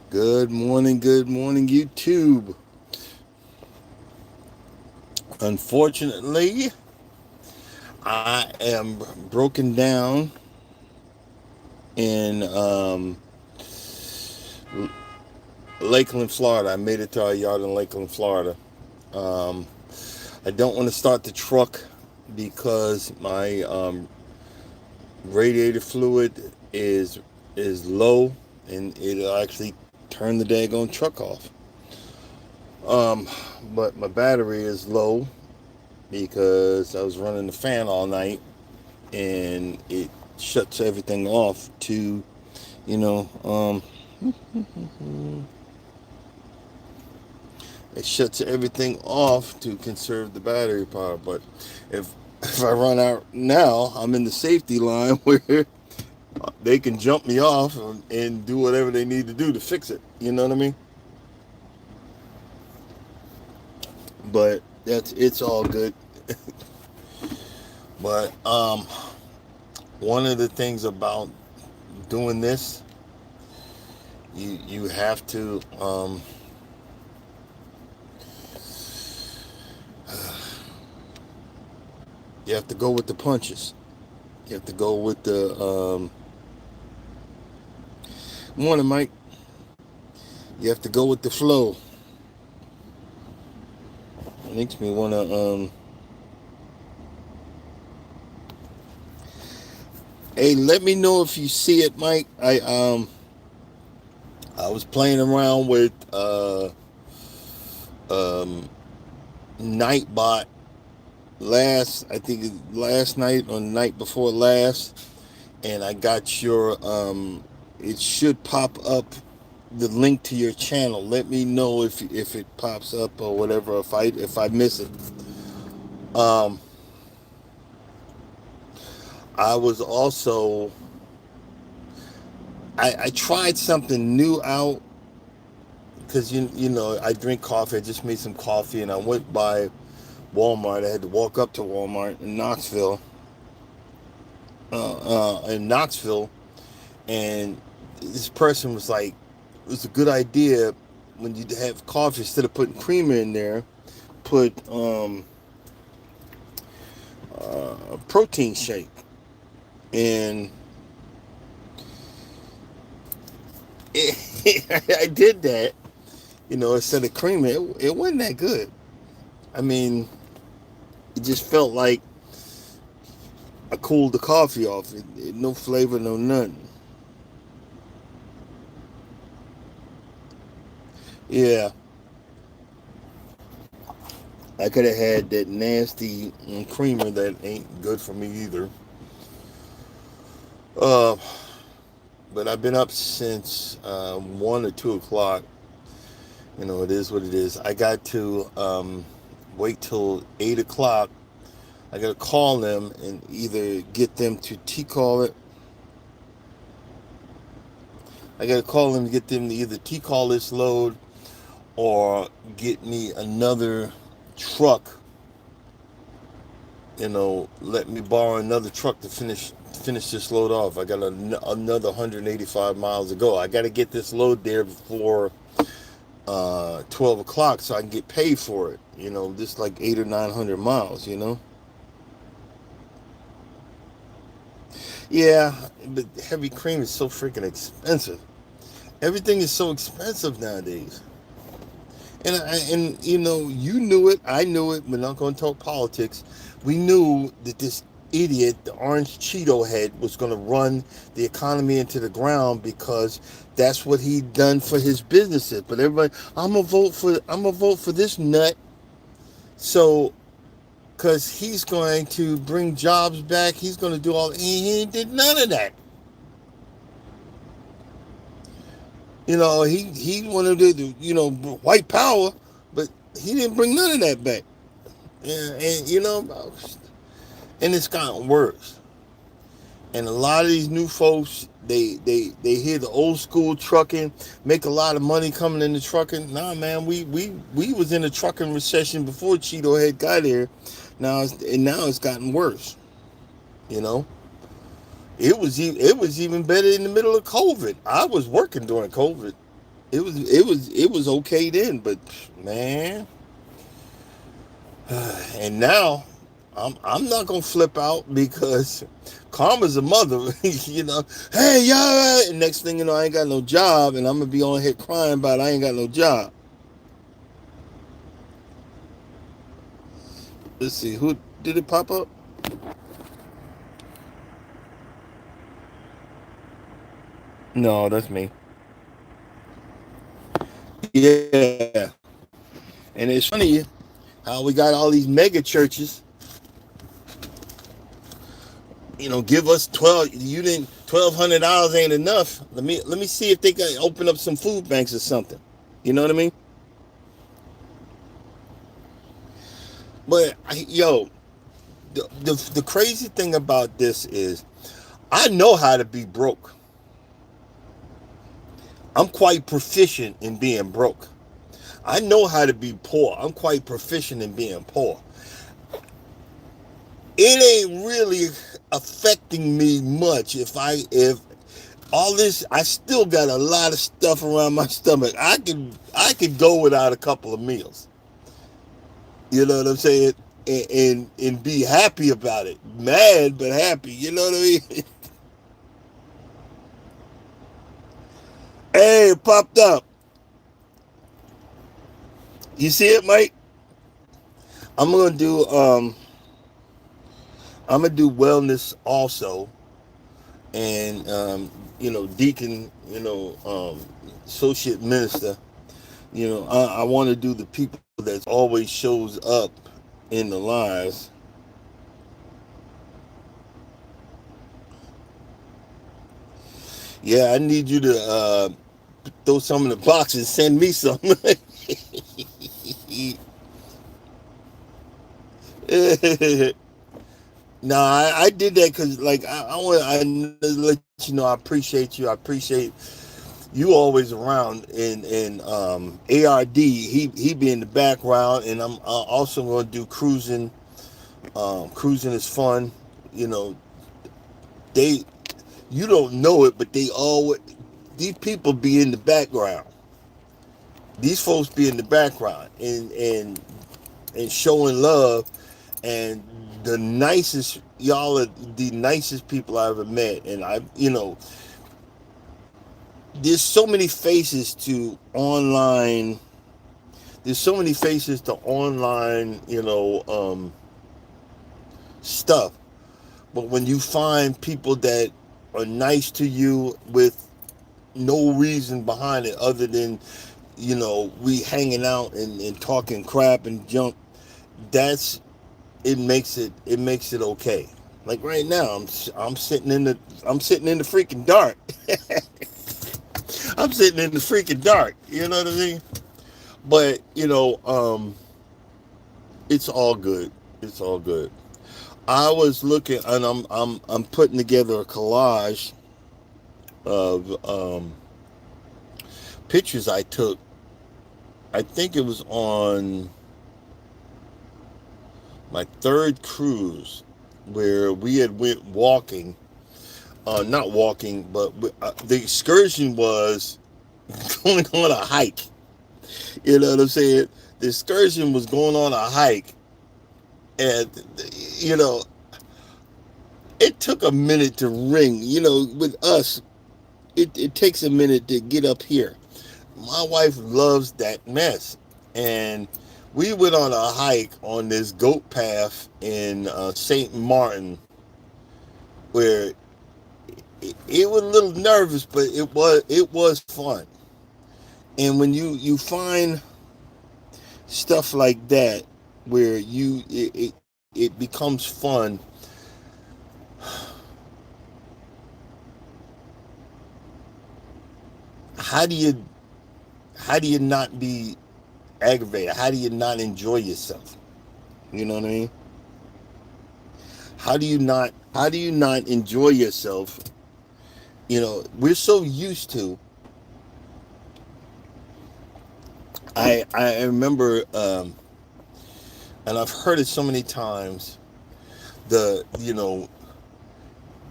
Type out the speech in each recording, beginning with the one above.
Good morning, YouTube. Unfortunately, I am broken down in Lakeland, Florida. I made it to our yard in Lakeland, Florida. Um, I don't want to start the truck because my radiator fluid is low, and it'll actually turn the daggone truck off. Um, but my battery is low because I was running the fan all night and it shuts everything off to, you know, it shuts everything off to conserve the battery power. But if if I run out now, I'm in the safety line where they can jump me off and do whatever they need to do to fix it. You know what I mean? But it's all good. But one of the things about doing this, you have to you have to go with the punches. You have to go with the morning, Mike. You have to go with the flow. It makes me wanna hey, let me know if you see it, Mike. I was playing around with um Nightbot I think last night or the night before last, and I got your it should pop up the link to your channel. Let me know if it pops up or whatever, if I miss it. um I was also I tried something new out because you know I drink coffee. I just made some coffee and I went by Walmart. I had to walk up to Walmart in Knoxville, and this person was like, "It was a good idea when you have coffee, instead of putting creamer in there, put a protein shake." And I did that, instead of creamer. It wasn't that good. I mean, it just felt like I cooled the coffee off. No flavor, no nothing. Yeah, I could have had that nasty creamer that ain't good for me either. Uh, but I've been up since 1 or 2 o'clock. It is what it is. I got to wait till 8 o'clock. I got to call them and either get them to T-call it. I got to call them to get them to either T-call this load or get me another truck. Let me borrow another truck to finish this load off. I got another 185 miles to go. I got to get this load there before 12 o'clock so I can get paid for it. This like 800 or 900 miles. Yeah, but heavy cream is so freaking expensive. Everything is so expensive nowadays. And you knew it. I knew it. We're not going to talk politics. We knew that this idiot, the orange Cheeto head, was going to run the economy into the ground because that's what he'd done for his businesses. But everybody, I'm gonna vote for this nut. So, because he's going to bring jobs back, he's going to do all. He did none of that. He wanted to do white power, but he didn't bring none of that back. And it's gotten worse. And a lot of these new folks, they hear the old school trucking, make a lot of money coming into trucking. Nah, man, we was in a trucking recession before Cheeto Head got here. Now it's gotten worse. You know, it was even better in the middle of COVID. I was working during COVID. It was okay then, but man, and now I'm not gonna flip out because karma's a mother. You know, hey y'all, and next thing you know, I ain't got no job, and I'm gonna be on here crying about I ain't got no job. Let's see, who did it pop up? No, that's me. Yeah, and it's funny how we got all these mega churches. You know, give us 12. You didn't $1,200 ain't enough. Let me see if they can open up some food banks or something. You know what I mean? But yo, the crazy thing about this is I know how to be broke. I'm quite proficient in being broke. I know how to be poor. I'm quite proficient in being poor. It ain't really affecting me much if all this. I still got a lot of stuff around my stomach. I could go without a couple of meals. You know what I'm saying? And be happy about it. Mad but happy. You know what I mean? Hey, it popped up. You see it, Mike? I'm gonna do I'm gonna do wellness also, and deacon, associate minister. I want to do the people that always shows up in the lives. Yeah, I need you to throw some in the box and send me some. No, I did that because, like, I want to let you know I appreciate you. I appreciate you always around. And ARD, he be in the background, and I'm also going to do cruising. Cruising is fun. You know, they you don't know it, but they always these people be in the background. These folks be in the background and showing love, and the nicest y'all are the nicest people I ever met. And there's so many faces to online. There's so many faces to online, stuff. But when you find people that are nice to you with no reason behind it other than we hanging out and talking crap and junk, that's it makes it okay. Like right now, I'm sitting in the freaking dark. I'm sitting in the freaking dark. You know what I mean? But it's all good. It's all good. I was looking, and I'm putting together a collage of pictures I took. I think it was on my third cruise where we had went walking. Not walking, but the excursion was going on a hike. You know what I'm saying? The excursion was going on a hike, and you know it took a minute to ring. With us, it takes a minute to get up here. My wife loves that mess, and we went on a hike on this goat path in St. Martin, where it was a little nervous, but it was fun. And when you find stuff like that, where it becomes fun, how do you not be aggravated? How do you not enjoy yourself? You know what I mean? How do you not enjoy yourself? We're so used to. I remember, and I've heard it so many times. The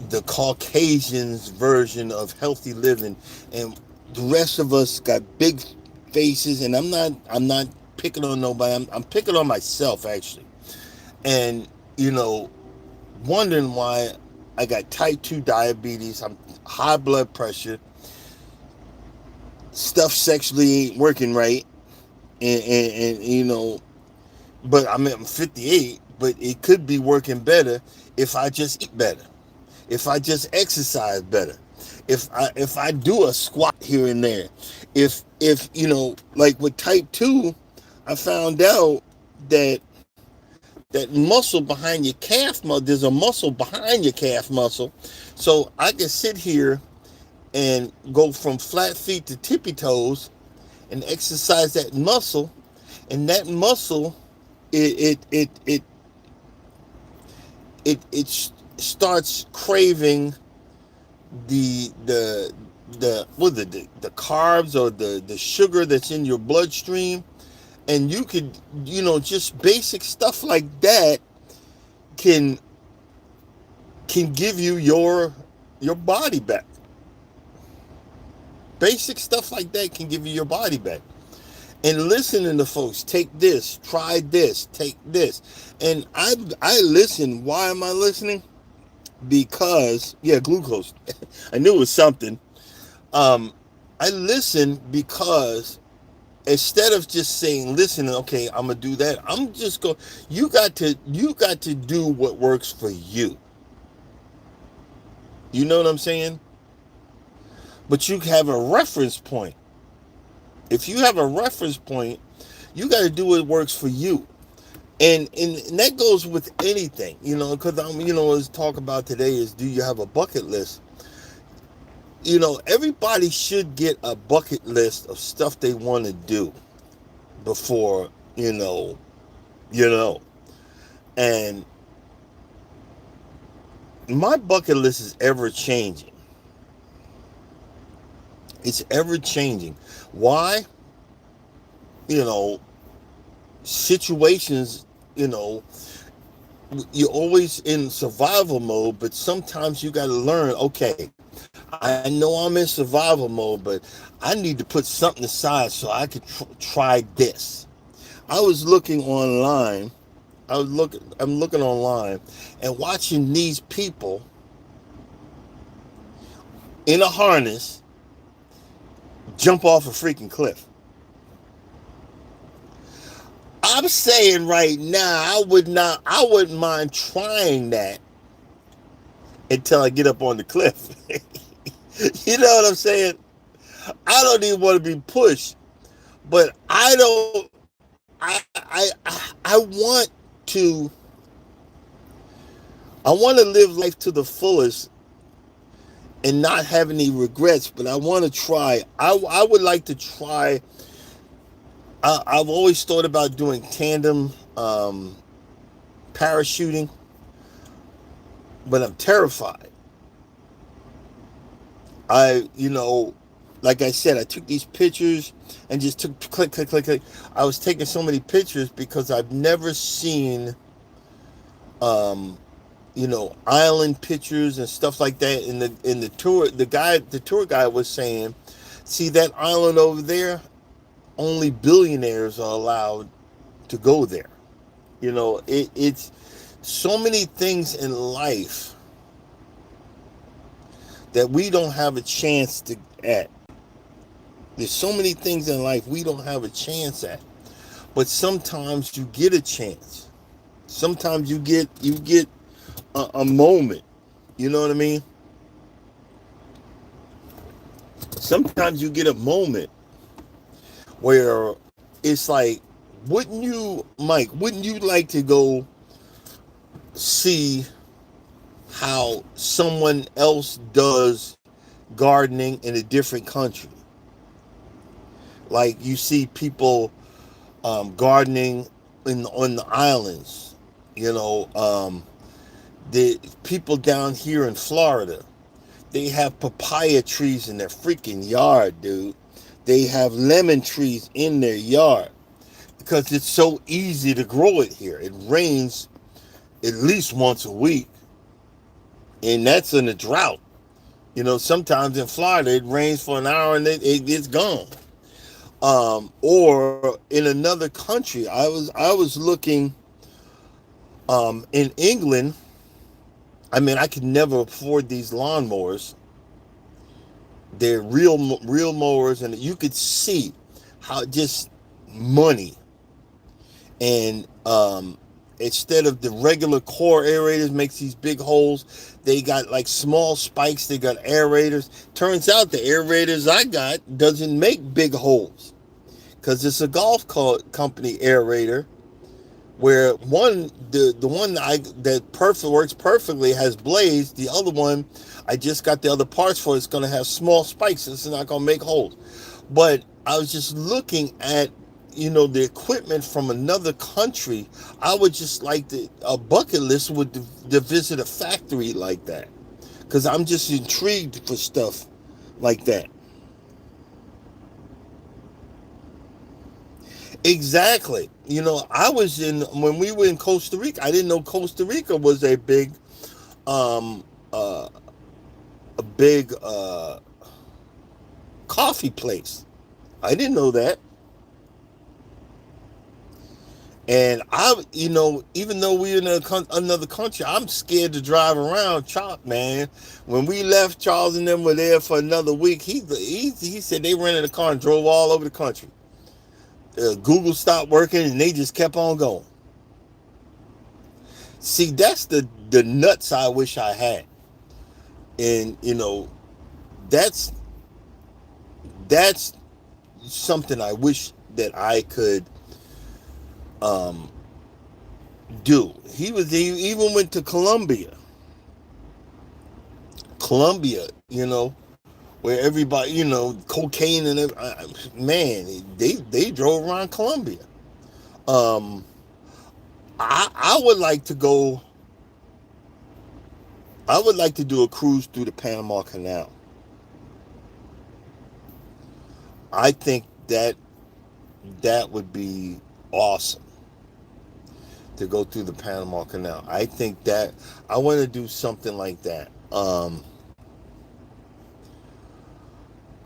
the Caucasians version of healthy living, and the rest of us got big faces. And I'm not picking on nobody. I'm picking on myself actually, and you know, wondering why I got type 2 diabetes, I'm high blood pressure, stuff sexually ain't working right, and you know, but I'm 58, but it could be working better if I just eat better, if I just exercise better, if I do a squat here and there, if you know, like with type 2, I found out that that muscle behind your calf muscle, there's a muscle behind your calf muscle, so I can sit here and go from flat feet to tippy toes and exercise that muscle, and that muscle, it it starts craving the the carbs or the sugar that's in your bloodstream, and you could, you know, just basic stuff like that can give you your body back. Basic stuff like that can give you your body back. And listening to folks, take this, try this, take this, and I listen. Why am I listening? Because yeah, glucose. I knew it was something. Um, I listen because instead of just saying, listen, okay, I'm gonna do that, I'm just go. You got to do what works for you. You know what I'm saying? But you have a reference point. If you have a reference point, you got to do what works for you. And that goes with anything, you know, because I'm, you know, let's talk about today is, do you have a bucket list? You know, everybody should get a bucket list of stuff they want to do before, you know. And my bucket list is ever changing. It's ever changing. Why? You know, situations, you know, you're always in survival mode, but sometimes you got to learn, okay, I know I'm in survival mode, but I need to put something aside so I could try this. I was looking online. I'm looking online and watching these people in a harness jump off a freaking cliff. I'm saying right now, I wouldn't mind trying that until I get up on the cliff. You know what I'm saying? I don't even want to be pushed, but I don't. I want to. I want to live life to the fullest and not have any regrets. But I want to try. I would like to try. I've always thought about doing tandem parachuting, but I'm terrified. You know, like I said, I took these pictures and just took click, click, click, click. I was taking so many pictures because I've never seen, um, you know, island pictures and stuff like that. In the tour, the tour guide was saying, see that island over there? Only billionaires are allowed to go there. You know, it's so many things in life that we don't have a chance to at. There's so many things in life we don't have a chance at. But sometimes you get a chance. Sometimes you get a moment. You know what I mean? Sometimes you get a moment where it's like, wouldn't you like to go see how someone else does gardening in a different country? Like you see people gardening on the islands. You know, the people down here in Florida, they have papaya trees in their freaking yard, dude. They have lemon trees in their yard because it's so easy to grow it here. It rains at least once a week. and that's in a drought. Sometimes in Florida it rains for an hour and it's gone. Or in another country, I was looking in England. I mean, I could never afford these lawnmowers. They're real mowers, and you could see how just money. And instead of the regular core aerators makes these big holes, they got like small spikes. They got aerators. Turns out the aerators I got doesn't make big holes because it's a company aerator. Where the one that perfect works perfectly has blades. The other one, I just got the other parts for. It's going to have small spikes. It's not going to make holes. But I was just looking at the equipment from another country. I would just like a bucket list would to visit a factory like that, because I'm just intrigued for stuff like that. Exactly. I was in when we were in Costa Rica. I didn't know Costa Rica was um uh, a big coffee place. I didn't know that. And even though we're in another country, I'm scared to drive around Chop, man. When we left, Charles and them were there for another week. He said they rented a car and drove all over the country. Google stopped working and they just kept on going. See, that's the nuts I wish I had. And that's that's something I wish that I could um do. He even went to Colombia, where everybody, cocaine and man, they drove around Colombia. um I would like to go. I would like to do a cruise through the Panama Canal. I think that would be awesome to go through the Panama Canal. I think that I want to do something like that.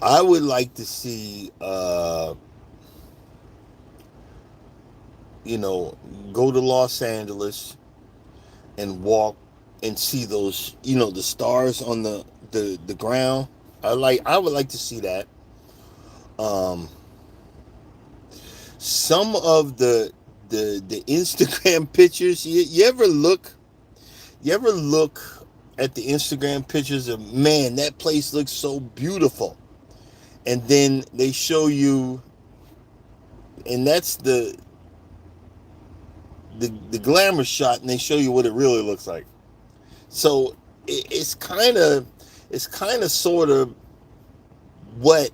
I would like to see, go to Los Angeles and walk and see those, the stars on the ground. I would like to see that. Um, some of the Instagram pictures. You ever look at the Instagram pictures of, man, that place looks so beautiful, and then they show you, and that's the glamour shot, and they show you what it really looks like. So it's kind of sort of what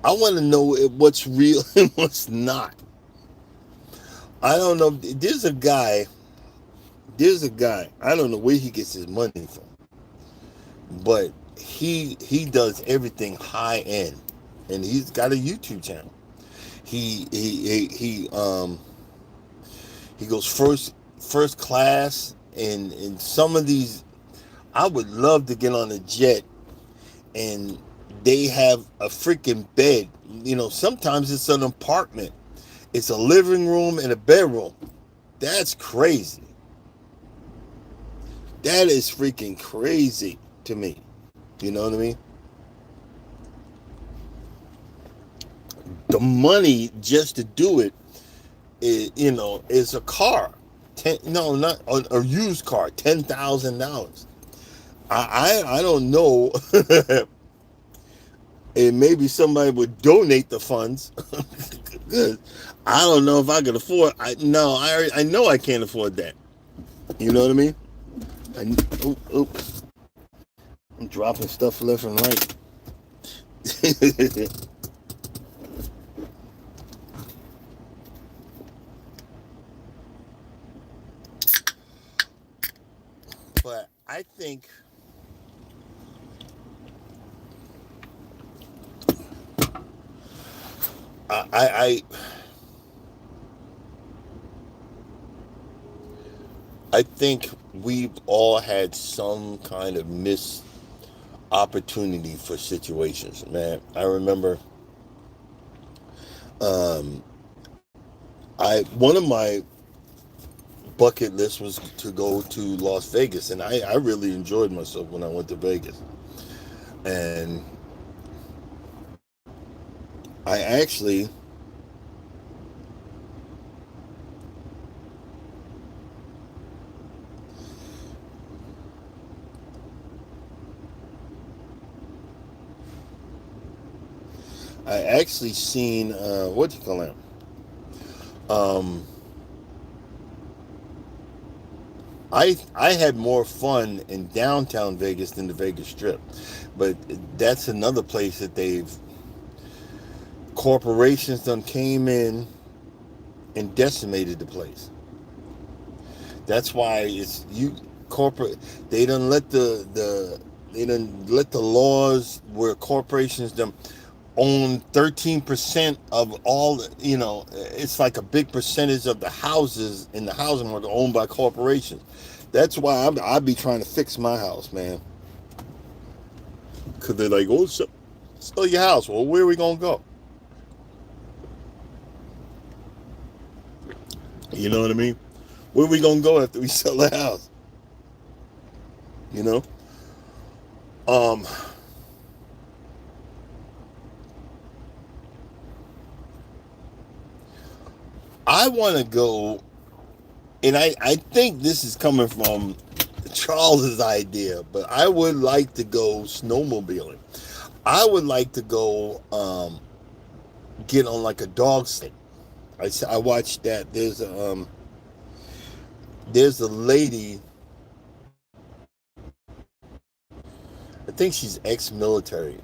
I want to know, what's real and what's not. I don't know. There's a guy. I don't know where he gets his money from, but he does everything high end, and he's got a YouTube channel. He goes first class, and some of these, I would love to get on a jet, and they have a freaking bed. Sometimes it's an apartment. It's a living room and a bedroom. That's crazy. That is freaking crazy to me. You know what I mean? The money just to do it is a car. No, not a used car. $10,000. I don't know. And maybe somebody would donate the funds. I don't know if I could afford. I know I can't afford that. You know what I mean? Oops. I'm dropping stuff left and right. But I think I I think we've all had some kind of missed opportunity for situations, man. I remember um, I one of my bucket list was to go to Las Vegas, and I really enjoyed myself when I went to Vegas. And I actually I actually seen what do you call it? Um, I had more fun in downtown Vegas than the Vegas Strip, but that's another place that they've corporations done came in and decimated the place. That's why it's you corporate. They done let they done let the laws where corporations them own 13% of all. It's like a big percentage of the houses in the housing market owned by corporations. That's why I be trying to fix my house, man. Cause they're like, oh, sell your house. Well, where are we gonna go? You know what I mean? Where are we gonna go after we sell the house? You know? Um, I want to go, and I think this is coming from Charles's idea, but I would like to go snowmobiling. I would like to go get on like a dog stick. I watched that. There's a lady. I think she's ex-military.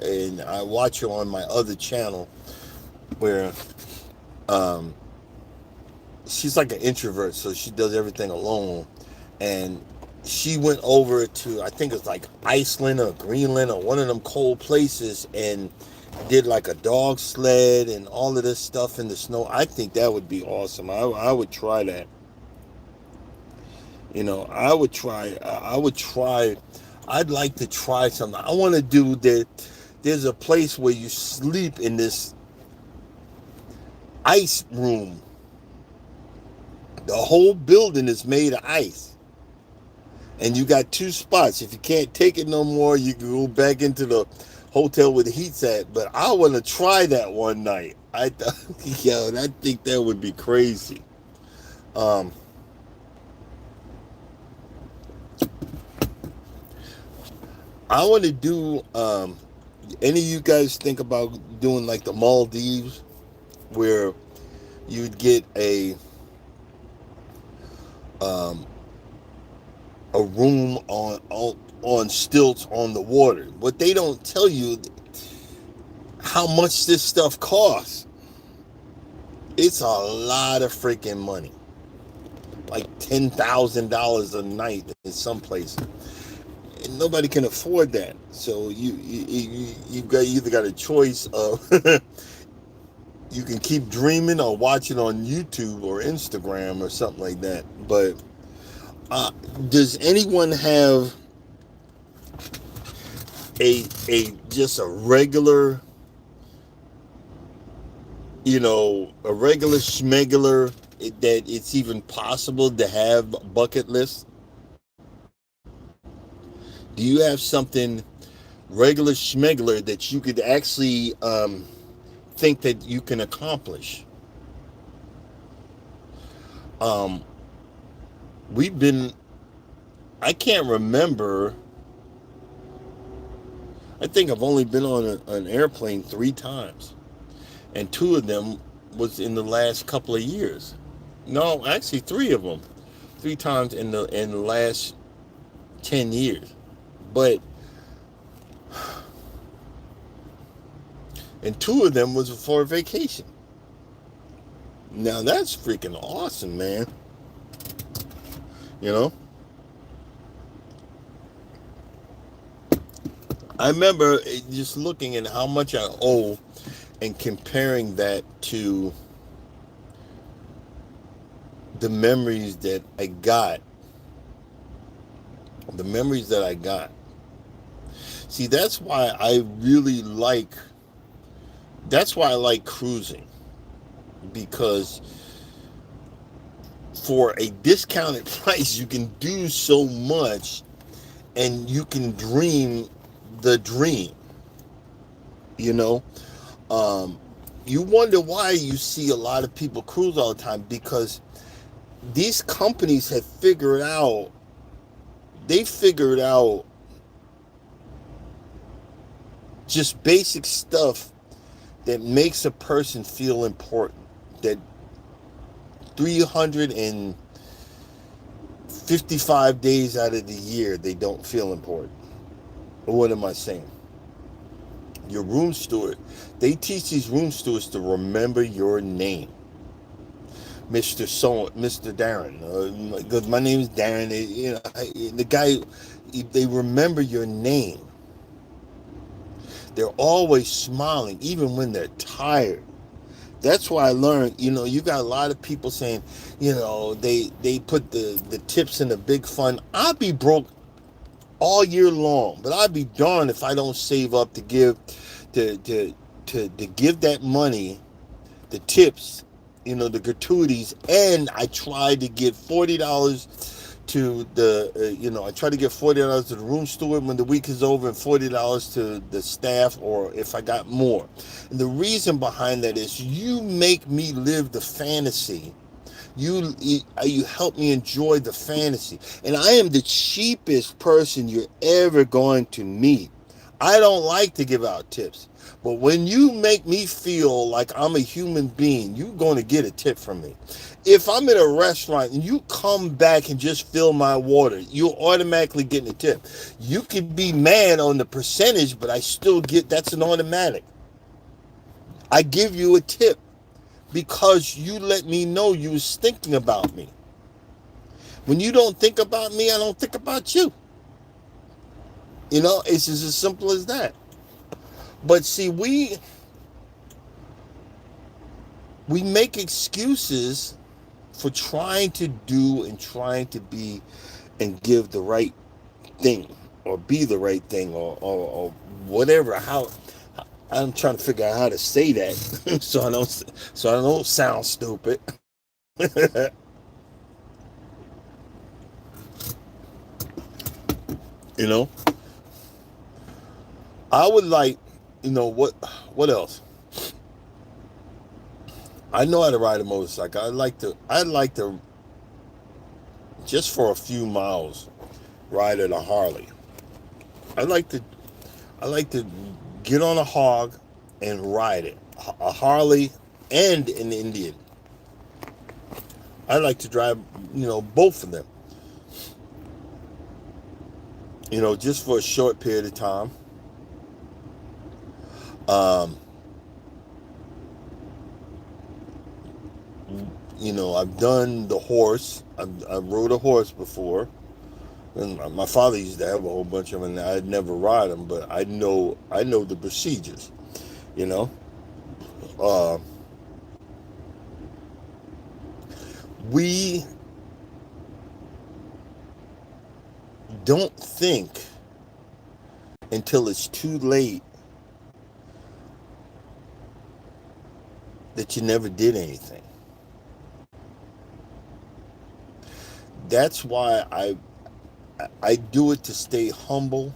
And I watch her on my other channel where um, she's like an introvert, so she does everything alone. And she went over to, I think it's like Iceland or Greenland or one of them cold places, and did like a dog sled and all of this stuff in the snow. I think that would be awesome. I would try that. I would try. I would try. I'd like to try something. I want to do that. There's a place where you sleep in this ice room. The whole building is made of ice. And you got two spots. If you can't take it no more, you can go back into the hotel where the heat's at. But I want to try that one night. I think that would be crazy. Um, I want to do. Any of you guys think about doing like the Maldives, where you'd get um, a room on stilts on the water? What they don't tell you, how much this stuff costs. It's a lot of freaking money, like $10,000 a night in some places. And nobody can afford that. So you either got a choice of you can keep dreaming or watch it on YouTube or Instagram or something like that. But uh, does anyone have a just a regular, a regular schmegular that it's even possible to have a bucket list? Do you have something regular schmegular that you could actually think that you can accomplish? Um, we've been, I can't remember. I think I've only been on an airplane 3 times, and 2 of them was in the last couple of years. No, actually 3 of them, 3 times in the last 10 years. But and 2 of them was for a vacation. Now that's freaking awesome, man. You know, I remember just looking at how much I owe and comparing that to the memories that I got. The memories that I got. See, that's why I like cruising, because for a discounted price you can do so much, and you can dream the dream, you know. um, you wonder why you see a lot of people cruise all the time, because these companies have figured out just basic stuff that makes a person feel important, that 355 days out of the year they don't feel important. What am I saying? Your room steward, they teach these room stewards to remember your name. Mr. Darren, because my name is Darren. The guy, they remember your name. They're always smiling, even when they're tired. That's why I learned, you got a lot of people saying, they put the tips in the big fund. I'll be broke all year long, but I'd be darned if I don't save up to give to give that money, the tips, the gratuities. And I try to give $40 to I try to give $40 to the room steward when the week is over, and $40 to the staff, or if I got more. And the reason behind that is you make me live the fantasy. You help me enjoy the fantasy. And I am the cheapest person you're ever going to meet. I don't like to give out tips. But when you make me feel like I'm a human being, you're going to get a tip from me. If I'm at a restaurant and you come back and just fill my water, you're automatically getting a tip. You could be mad on the percentage, but I still that's an automatic. I give you a tip because you let me know you was thinking about me. When you don't think about me, I don't think about you. It's just as simple as that. But see, we make excuses for trying to do and trying to be and give the right thing, or be the right thing, or whatever. How I'm trying to figure out how to say that so I don't sound stupid. you know, I would like, what else? I know how to ride a motorcycle. I'd like to just for a few miles ride at a Harley. I like to I like to get on a hog and ride it. A Harley and an Indian. I like to drive, both of them. Just for a short period of time. Um, I've done the horse. I've rode a horse before. And my father used to have a whole bunch of them, and I'd never ride them, but I know the procedures. You know, uh, we don't think until it's too late that you never did anything. That's why I do it, to stay humble,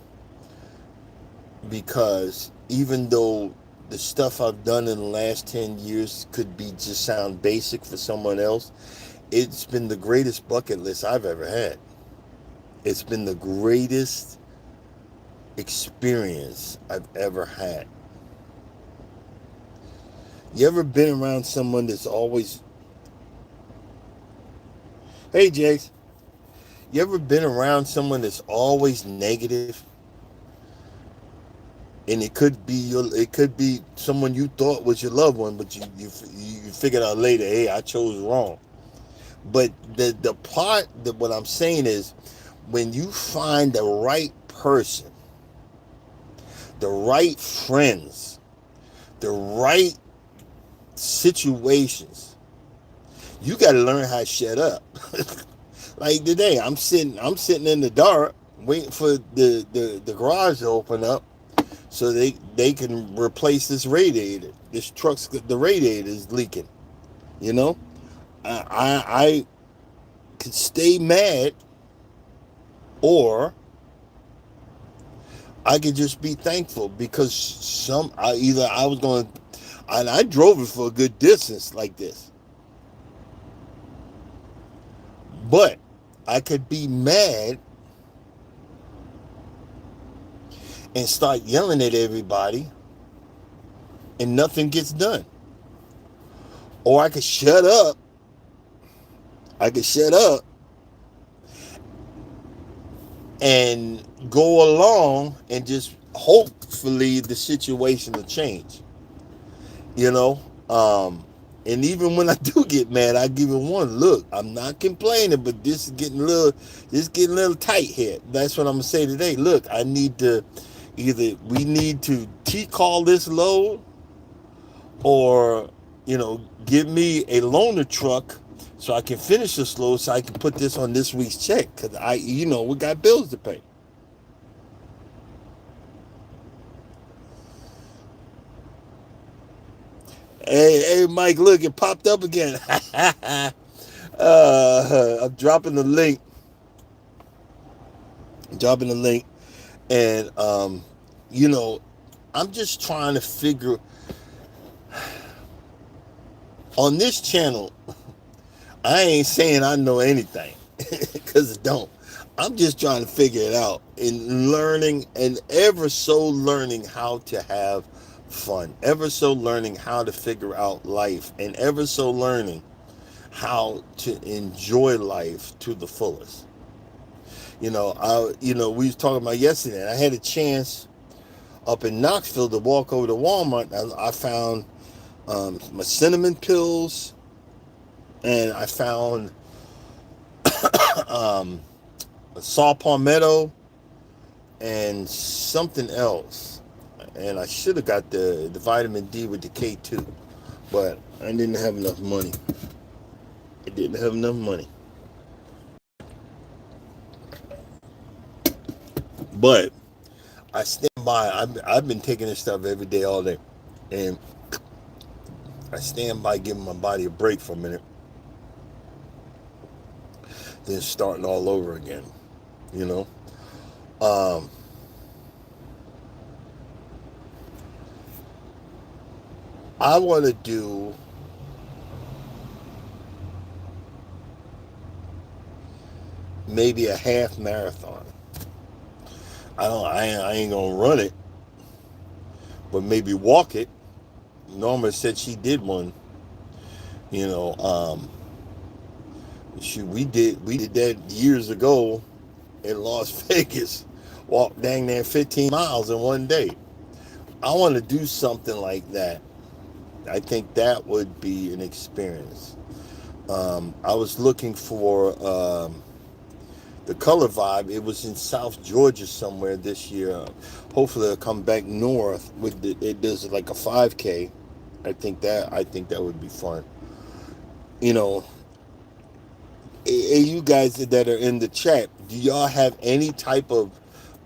because even though the stuff I've done in the last 10 years could be just sound basic for someone else, it's been the greatest bucket list I've ever had. It's been the greatest experience I've ever had. You ever been around someone that's always... Hey, Jace. You ever been around someone that's always negative? And it could be someone you thought was your loved one, but you figured out later, hey, I chose wrong. But the part that what I'm saying is, when you find the right person, the right friends, the right situations, You got to learn how to shut up. Like today, I'm sitting in the dark waiting for the garage to open up so they can replace this radiator. This truck's the radiator is leaking. You know, I could stay mad, or I could just be thankful because either I was going, and I drove it for a good distance like this, but I could be mad and start yelling at everybody and nothing gets done. Or I could shut up. I could shut up and go along and just hopefully the situation will change. You know? And even when I do get mad, I give it one look. I'm not complaining, but this is getting a little tight here. That's what I'm gonna say today. Look, I need to we need to call this load, or give me a loaner truck so I can finish this load so I can put this on this week's check because we got bills to pay. Hey, Mike, look, it popped up again. I'm dropping the link. And you know, I'm just trying to figure on this channel. I ain't saying I know anything because I don't. I'm just trying to figure it out and learning, and ever so learning how to have fun, ever so learning how to figure out life, and ever so learning how to enjoy life to the fullest. We was talking about yesterday. I had a chance up in Knoxville to walk over to Walmart. I found my cinnamon pills, and I found saw palmetto and something else. And I should have got the vitamin D with the K2, but I didn't have enough money. But I stand by. I've been taking this stuff every day, all day, and I stand by giving my body a break for a minute, then starting all over again. You know, um, I want to do maybe a half marathon. I ain't gonna run it, but maybe walk it. Norma said she did one. You know, we did that years ago in Las Vegas. Walked dang near 15 miles in one day. I want to do something like that. I think that would be an experience. I was looking for the Color Vibe. It was in South Georgia somewhere this year. Hopefully, it'll come back north. It does like a 5K. I think that would be fun. You know, you guys that are in the chat, do y'all have any type of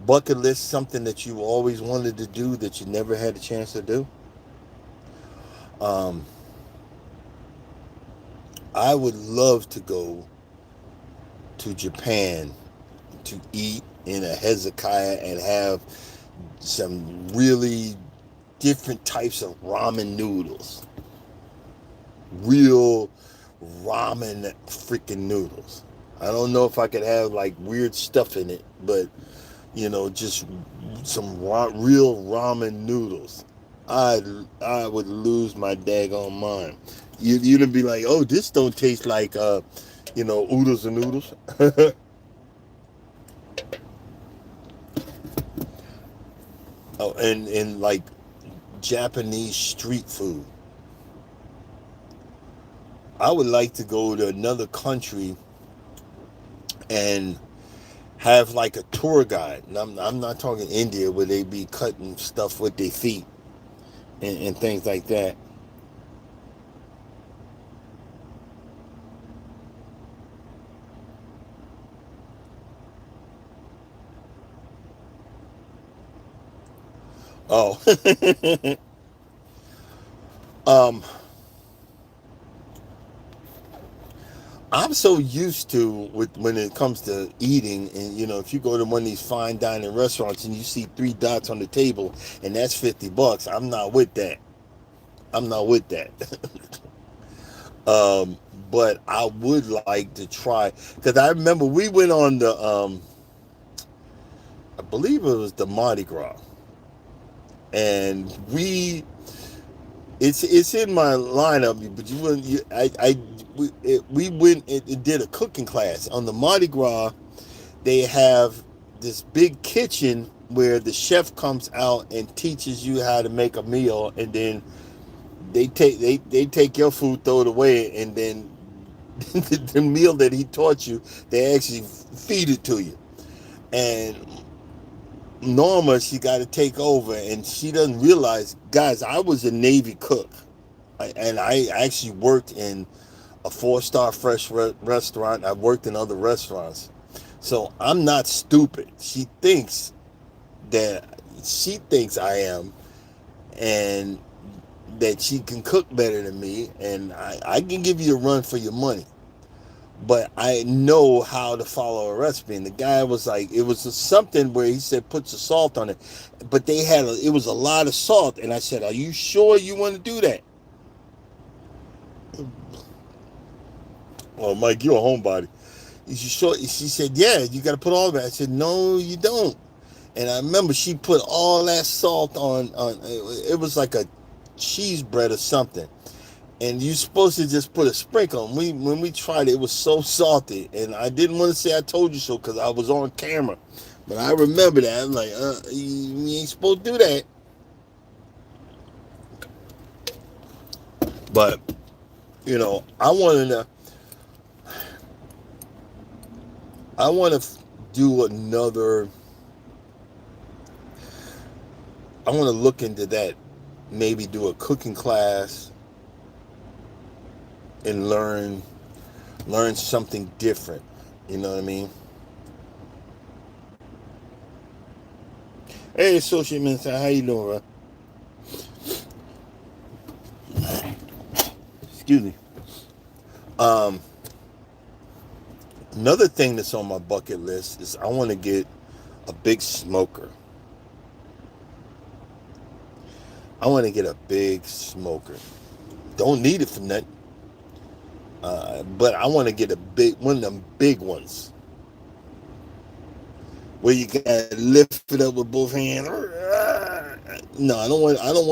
bucket list, something that you always wanted to do that you never had a chance to do? Um, I would love to go to Japan to eat in a Hezekiah and have some really different types of ramen noodles. Real ramen freaking noodles. I don't know if I could have like weird stuff in it, but just some real ramen noodles. I would lose my daggone mind. You'd be like, oh, this don't taste like oodles and noodles. Oh, and like Japanese street food. I would like to go to another country and have like a tour guide. And I'm not talking India where they be cutting stuff with their feet and things like that. Oh, um, I'm so used to with when it comes to eating, and if you go to one of these fine dining restaurants and you see three dots on the table, and that's $50, I'm not with that. I'm not with that. um, but I would like to try because I remember we went on the I believe it was the Mardi Gras, and it's in my lineup, but you wouldn't. We went and did a cooking class on the Mardi Gras. They have this big kitchen where the chef comes out and teaches you how to make a meal, and then they take your food, throw it away, and then the meal that he taught you, they actually feed it to you. And Norma, she got to take over, and she doesn't realize, guys, I was a Navy cook, and I actually worked in a four-star fresh restaurant. I've worked in other restaurants, so I'm not stupid. She thinks I am, and that she can cook better than me, and I can give you a run for your money. But I know how to follow a recipe. And the guy was like, it was something where he said put some salt on it, but it was a lot of salt. And I said, are you sure you want to do that? Oh, Mike, you're a homebody. She said, yeah, you got to put all of that. I said, no, you don't. And I remember she put all that salt on it was like a cheese bread or something. And you're supposed to just put a sprinkle. When we tried it, it was so salty, and I didn't want to say I told you so because I was on camera, but I remember that. I'm like, you ain't supposed to do that. But I want to do another. I want to look into that. Maybe do a cooking class and learn something different. You know what I mean? Hey, associate minister, how you doing, bro? Excuse me. Um, Another thing that's on my bucket list is I want to get a big smoker. I want to get a big smoker. Don't need it for nothing, but I want to get a big one of them big ones where you can lift it up with both hands. No, I don't want. I don't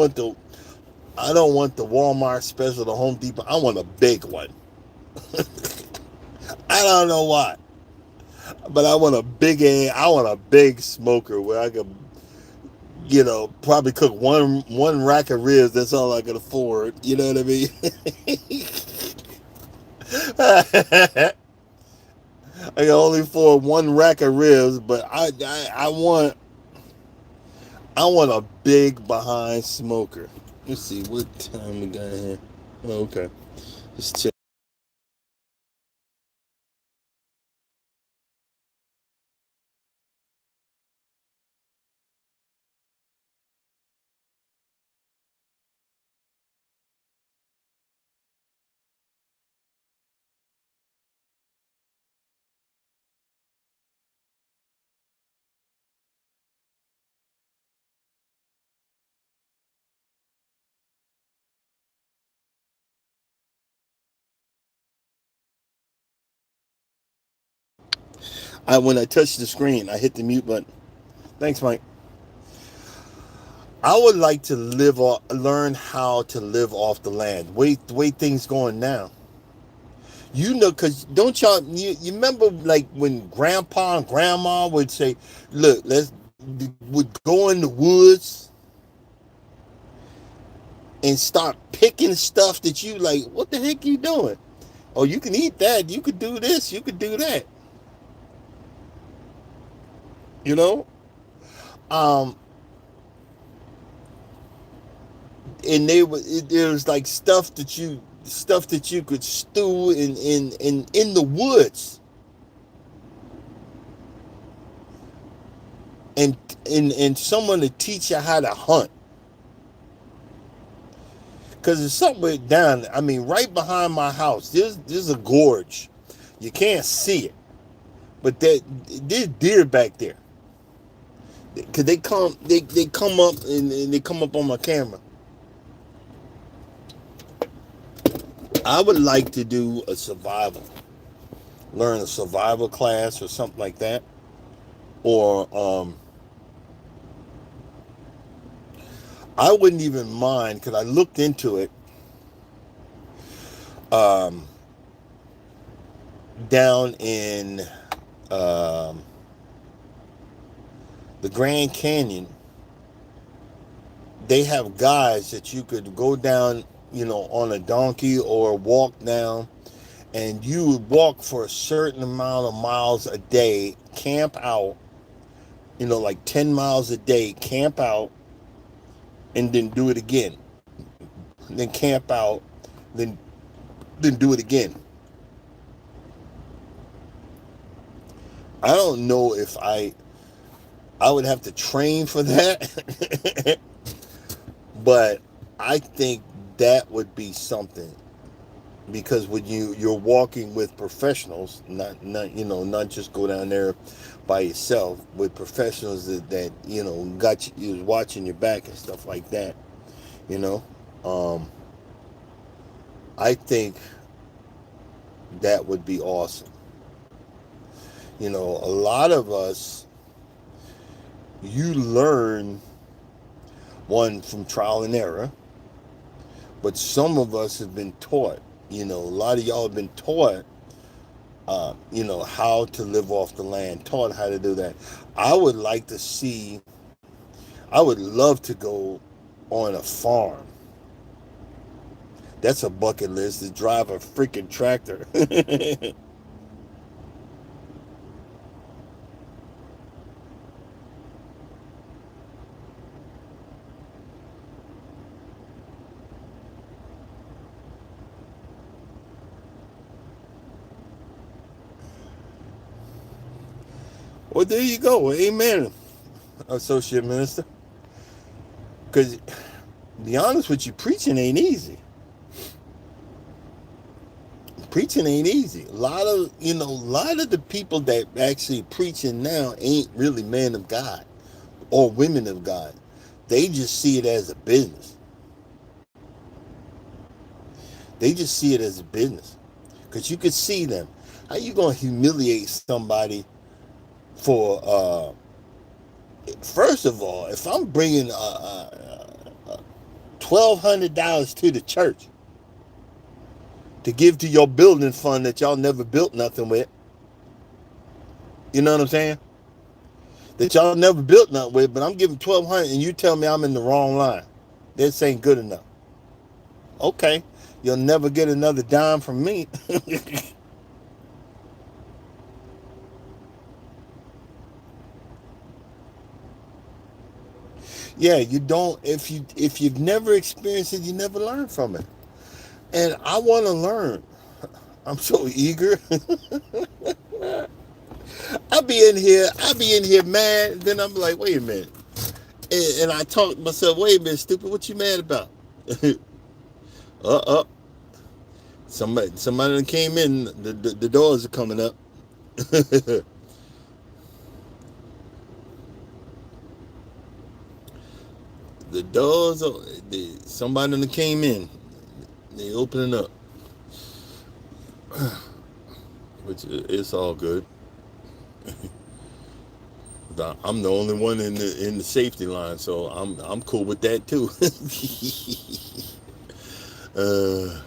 want the Walmart special, the Home Depot. I want a big one. I don't know why, but I want a big ass. I want a big smoker where I can, probably cook one rack of ribs. That's all I can afford. You know what I mean? I can only afford one rack of ribs, but I want a big behind smoker. Let's see what time we got here. Oh, okay, let's check. When I touched the screen, I hit the mute button. Thanks, Mike. I would like to learn how to live off the land. The way things going now. Cause don't you remember like when Grandpa and Grandma would say, "Look, would go in the woods and start picking stuff that you like. What the heck you doing? Oh, you can eat that. You could do this. You could do that. You know." Um, and there was like stuff that you could stew in the woods, and and someone to teach you how to hunt. Because there's something down, I mean, right behind my house, there's a gorge. You can't see it, but there's deer back there. Because they come up and they come up on my camera. I would like to do a survival, learn a survival class or something like that, or I wouldn't even mind because I looked into it. Um, Down in um, the Grand Canyon, they have guys that you could go down, on a donkey or walk down, and you would walk for a certain amount of miles a day, camp out, like 10 miles a day, camp out, and then do it again. Then camp out, then do it again. I don't know if I would have to train for that, but I think that would be something, because when you're walking with professionals, not just go down there by yourself, with professionals that got you, is watching your back and stuff like that. you know um I think that would be awesome. A lot of us, you learn one from trial and error, but some of us have been taught. A lot of y'all have been taught, how to live off the land, taught how to do that. I would like to see, I would love to go on a farm. That's a bucket list, to drive a freaking tractor. Well, there you go. Amen, Associate Minister. Because, to be honest with you, preaching ain't easy. Preaching ain't easy. A lot of the people that actually preaching now ain't really men of God or women of God. They just see it as a business. They just see it as a business. Because you could see them. How you gonna humiliate somebody for? First of all, if I'm bringing $1,200 to the church to give to your building fund that y'all never built nothing with, you know what I'm saying? That y'all never built nothing with, but I'm giving 1,200, and you tell me I'm in the wrong line. This ain't good enough. Okay, you'll never get another dime from me. Yeah, you don't. If you've never experienced it, you never learn from it. And I want to learn. I'm so eager. I be in here mad. Then I'm like, wait a minute. And I talk to myself, wait a minute, stupid, what you mad about? uh somebody that came in. The doors are coming up. The doors are. Somebody that came in. They opening up. Which, it's all good. I'm the only one in the safety line, so I'm cool with that too. uh,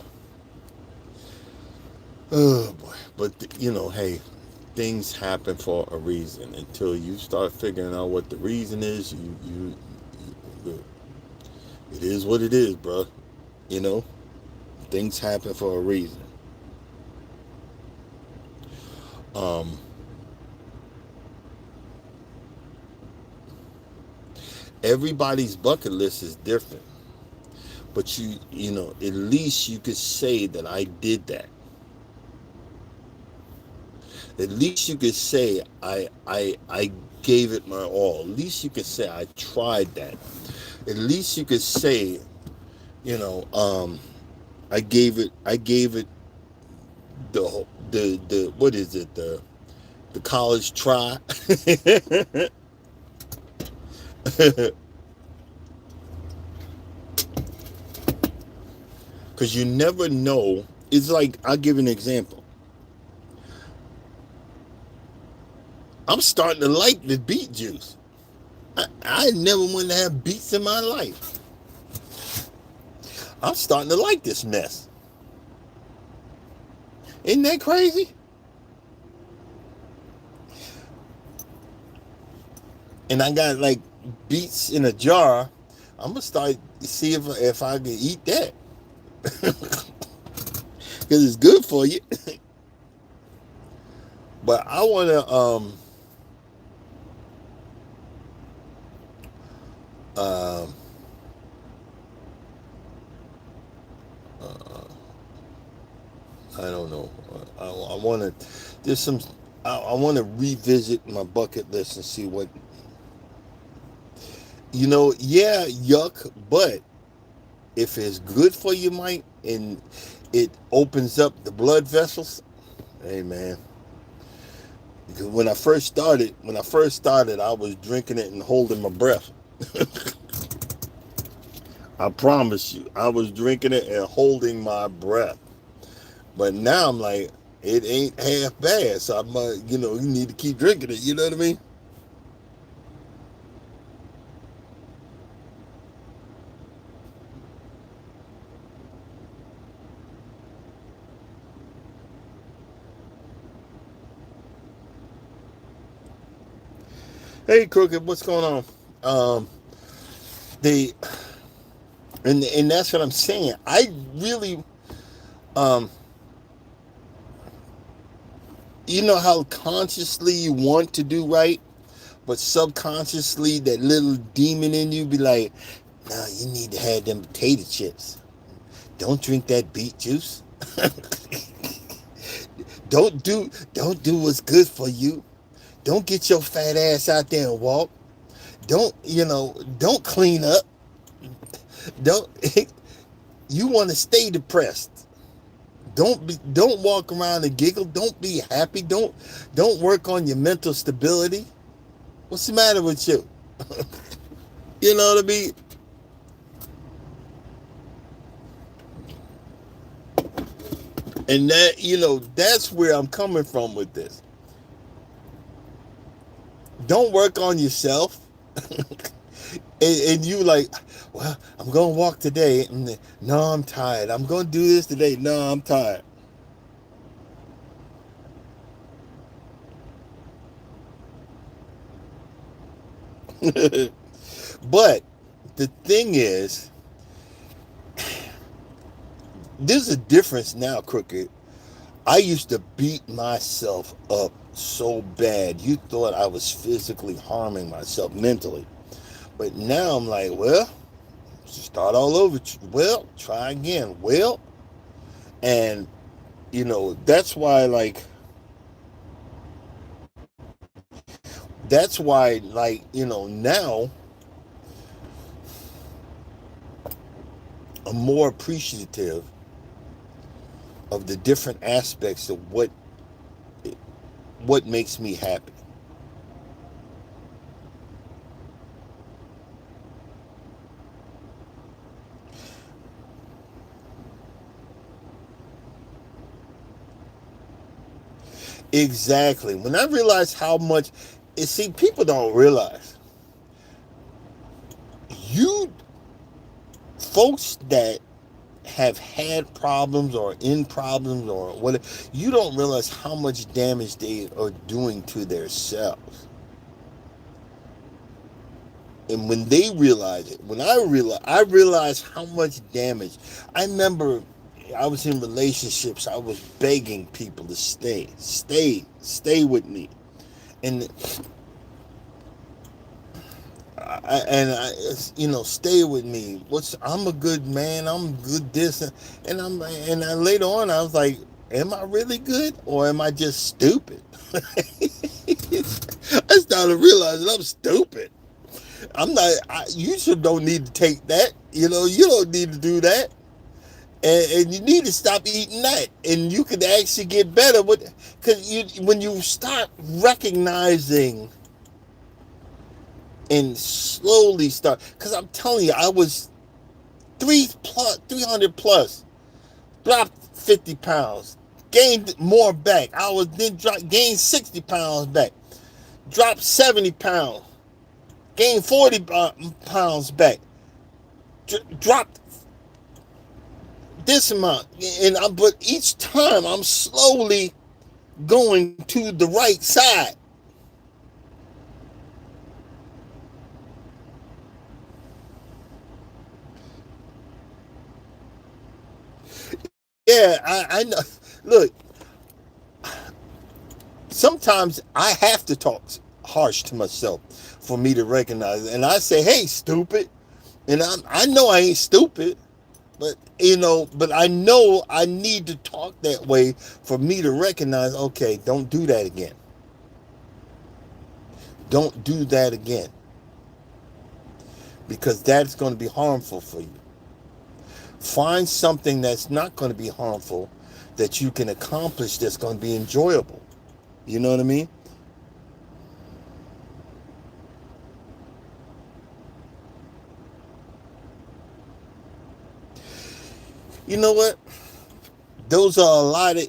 oh boy, but hey, things happen for a reason. Until you start figuring out what the reason is, it is what it is, bro. You know, things happen for a reason. Um, Everybody's bucket list is different, but at least you could say that I did that. At least you could say I gave it my all. At least you could say I tried that. At least you could say, you know, I gave it the what is it, the college try. Because you never know. It's like, I'll give an example. I'm starting to like the beet juice. I never wanted to have beets in my life. I'm starting to like this mess. Isn't that crazy? And I got like beets in a jar. I'm gonna start see if I can eat that because it's good for you. But I wanna uh, uh I don't know. I wanna there's some I wanna revisit my bucket list and see what yeah, yuck, but if it's good for you, Mike, and it opens up the blood vessels, hey man. Because when I first started, I was drinking it and holding my breath. I promise you, I was drinking it and holding my breath. But now I'm like, it ain't half bad, so I'm, you need to keep drinking it. You know what I mean? Hey, Crooked, what's going on? They and that's what I'm saying. I really, um, how consciously you want to do right, but subconsciously that little demon in you be like, nah, you need to have them potato chips. Don't drink that beet juice. don't do what's good for you. Don't get your fat ass out there and walk. Don't clean up. Don't you want to stay depressed. Don't walk around and giggle. Don't be happy. Don't work on your mental stability. What's the matter with you? You know what I mean? And that's where I'm coming from with this. Don't work on yourself. And you like, well, I'm going to walk today. No, I'm tired. I'm going to do this today. No, I'm tired. But the thing is, there's a difference now, Crooked. I used to beat myself up so bad. You thought I was physically harming myself mentally. But now I'm like, well, start all over. Well, try again. Well, and that's why, now I'm more appreciative of the different aspects of what makes me happy. Exactly. When I realized how much, see, people don't realize you folks that have had problems or in problems or whatever, you don't realize how much damage they are doing to themselves. And when they realize it, when I realized how much damage. I remember I was in relationships. I was begging people to stay with me, and stay with me. I'm a good man. I'm good this, and I later on I was like, am I really good or am I just stupid? I started realizing I'm stupid. I'm not. You should don't need to take that. You don't need to do that, and you need to stop eating that. And you can actually get better with, because when you start recognizing and slowly start. Because I'm telling you, I was 300 plus, dropped 50 pounds, gained more back. I was then gained 60 pounds back, dropped 70 pounds, gained 40 pounds back, dropped this amount, but each time I'm slowly going to the right side. Yeah, I know. Look, sometimes I have to talk harsh to myself for me to recognize it. And I say, hey, stupid. And I know I ain't stupid, but but I know I need to talk that way for me to recognize, okay, don't do that again. Don't do that again. Because that's going to be harmful for you. Find something that's not going to be harmful that you can accomplish that's going to be enjoyable. You know what I mean? You know what? Those are a lot of,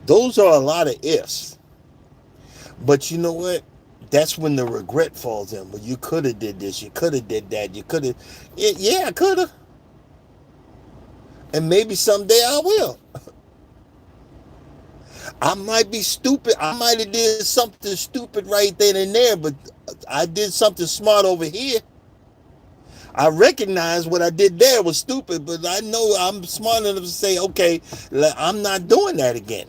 those are a lot of ifs. But you know what? That's when the regret falls in. Well, you could have did this. You could have did that. You could have. Yeah, I could have. And maybe someday I will. I might be stupid. I might have did something stupid right then and there, but I did something smart over here. I recognize what I did there was stupid, but I know I'm smart enough to say, okay, I'm not doing that again.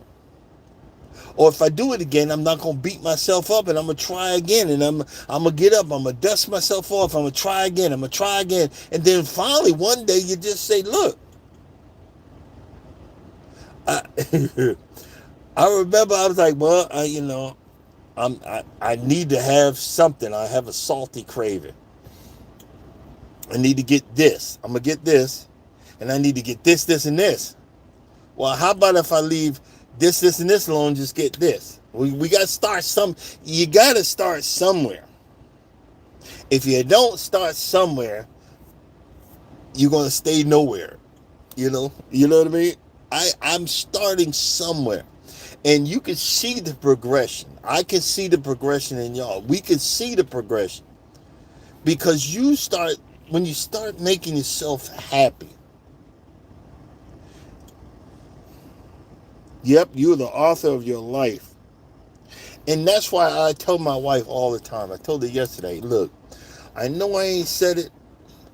Or if I do it again, I'm not gonna beat myself up, and I'm gonna try again, and I'm gonna get up, I'm gonna dust myself off, I'm gonna try again, I'm gonna try again, and then finally one day you just say, look, I, I remember I was like, well, I need to have something. I have a salty craving. I need to get this. I'm gonna get this, and I need to get this, this, and this. Well, how about if I leave this, and this alone, just get this? We got to start you got to start somewhere. If you don't start somewhere, you're going to stay nowhere. You know what I mean? I'm starting somewhere. And you can see the progression. I can see the progression in y'all. We can see the progression. Because when you start making yourself happy, yep, you're the author of your life. And that's why I tell my wife all the time. I told her yesterday, look, I know I ain't said it.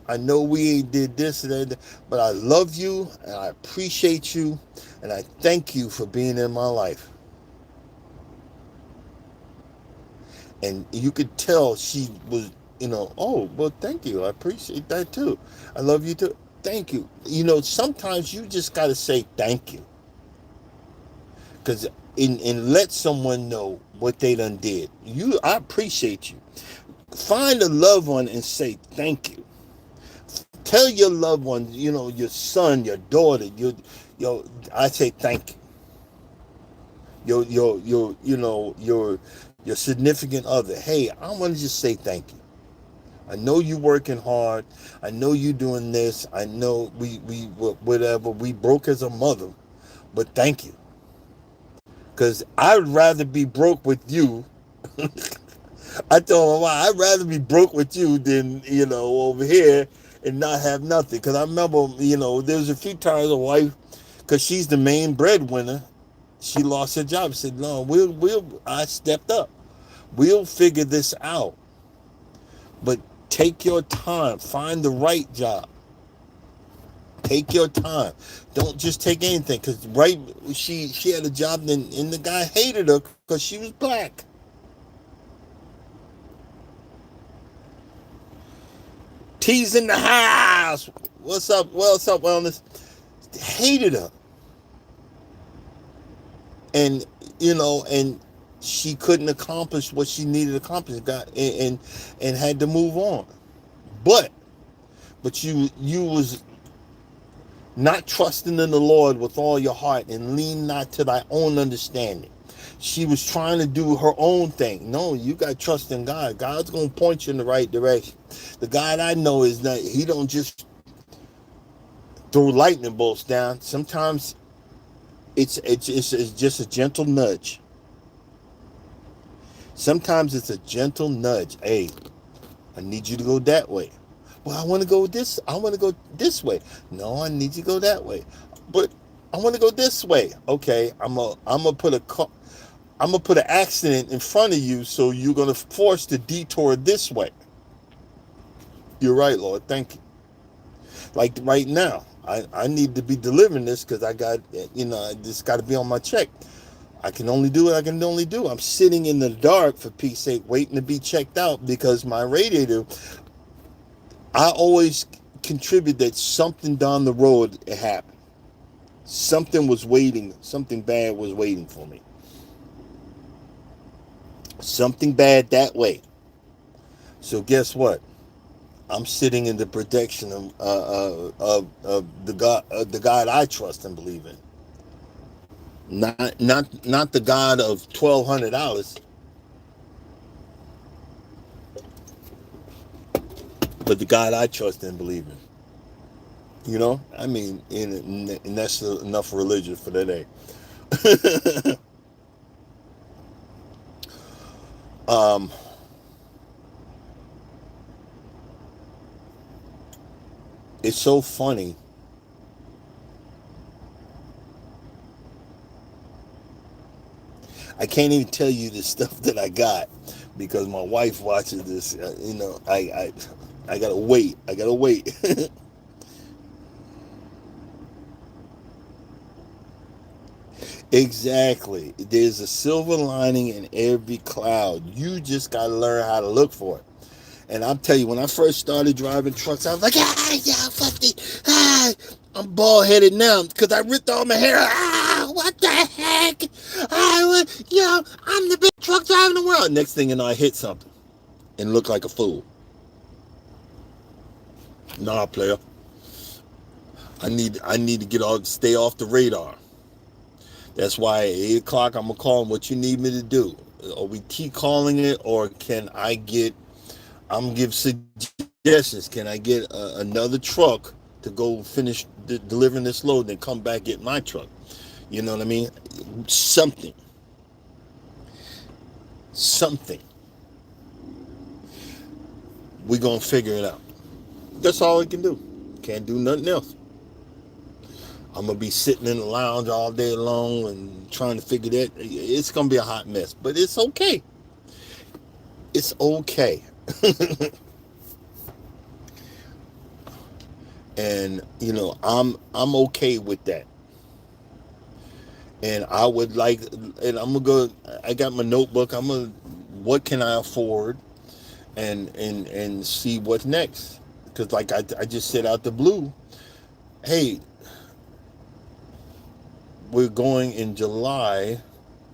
I know we ain't did this and that, but I love you and I appreciate you and I thank you for being in my life. And you could tell she was, oh, well, thank you. I appreciate that too. I love you too. Thank you. Sometimes you just got to say thank you. Because and let someone know what they done did. I appreciate you. Find a loved one and say thank you. Tell your loved one, your son, your daughter, I say thank you. Your significant other. Hey, I want to just say thank you. I know you working hard. I know you doing this. I know we whatever. We broke as a mother, but thank you. Because I would rather be broke with you. I told my wife, I'd rather be broke with you than, over here and not have nothing. Because I remember, there was a few times a wife, because she's the main breadwinner, she lost her job. She said, no, I stepped up. We'll figure this out. But take your time. Find the right job. Take your time. Don't just take anything. Because she had a job and the guy hated her because she was black. T's in the house. What's up? What's up, wellness? Hated her, and and she couldn't accomplish what she needed to accomplish. Got and had to move on. But you was not trusting in the Lord with all your heart and lean not to thy own understanding. She was trying to do her own thing. No, you got to trust in God. God's going to point you in the right direction. The God I know is that he don't just throw lightning bolts down. Sometimes it's just a gentle nudge. Sometimes it's a gentle nudge. Hey, I need you to go that way. Well, I want to go this way. No, I need you to go that way. But I want to go this way. Okay, I'm gonna put an accident in front of you, so you're gonna force the detour this way. You're right, Lord. Thank you. Like right now, I need to be delivering this because I got this got to be on my check. I can only do what I can only do. I'm sitting in the dark, for peace sake, waiting to be checked out because my radiator. I always contribute that something down the road happened. Something was waiting. Something bad was waiting for me. Something bad that way. So guess what? I'm sitting in the protection of the God I trust and believe in. Not the God of $1,200, but the God I trust and believe in. I mean, and that's enough religion for today. um, it's so funny. I can't even tell you the stuff that I got because my wife watches this. I gotta wait. I gotta wait. Exactly. There's a silver lining in every cloud. You just gotta learn how to look for it. And I'll tell you, when I first started driving trucks, I was like, yeah, fuck it. I'm bald headed now because I ripped all my hair. What the heck? I'm the best truck driver in the world. Next thing you know, I hit something and look like a fool. Nah, player. I need to stay off the radar. That's why at 8 o'clock I'm gonna call them what you need me to do. Are we keep calling it, or can I get? I'm gonna give suggestions. Can I get another truck to go finish delivering this load, and then come back get my truck? You know what I mean? Something. We're gonna figure it out. That's all we can do. Can't do nothing else. I'm gonna be sitting in the lounge all day long and trying to figure that. It's gonna be a hot mess, but it's okay. It's okay. And I'm okay with that. And I would like, and I'm gonna go. I got my notebook. What can I afford, and see what's next. Because like I just said out the blue, hey, we're going in July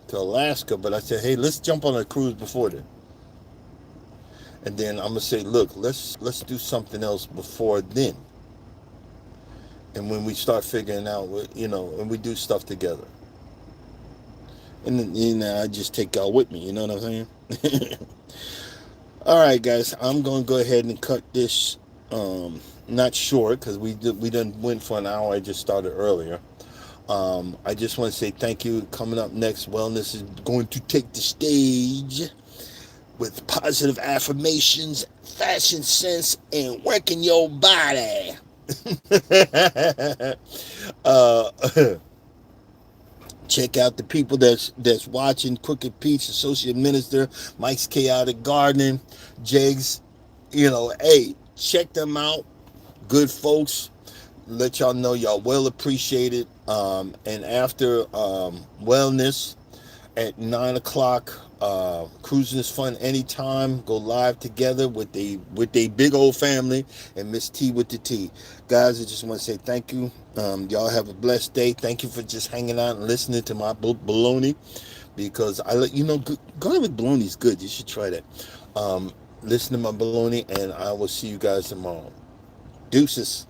to Alaska, but I said, hey, let's jump on a cruise before then. And then I'm gonna say, look, let's do something else before then. And when we start figuring out, and we do stuff together. And then, I just take y'all with me. You know what I'm saying? All right, guys, I'm gonna go ahead and cut this. Not short because we done went for an hour. I just started earlier. I just want to say thank you. Coming up next, wellness is going to take the stage with positive affirmations, fashion sense, and working your body. uh, check out the people that's watching. Crooked Peach, Associate Minister, Mike's Chaotic Gardening, Jegs. Hey, check them out. Good folks. Let y'all know y'all well appreciated. And after wellness, at 9 o'clock. Cruising is fun anytime. Go live together with they big old family and Miss T with the T. Guys, I just want to say thank you. Y'all have a blessed day. Thank you for just hanging out and listening to my baloney, because I let you know garlic bologna is good. You should try that. Listen to my baloney, and I will see you guys tomorrow. Deuces.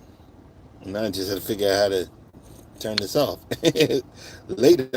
Now I just had to figure out how to turn this off. Later.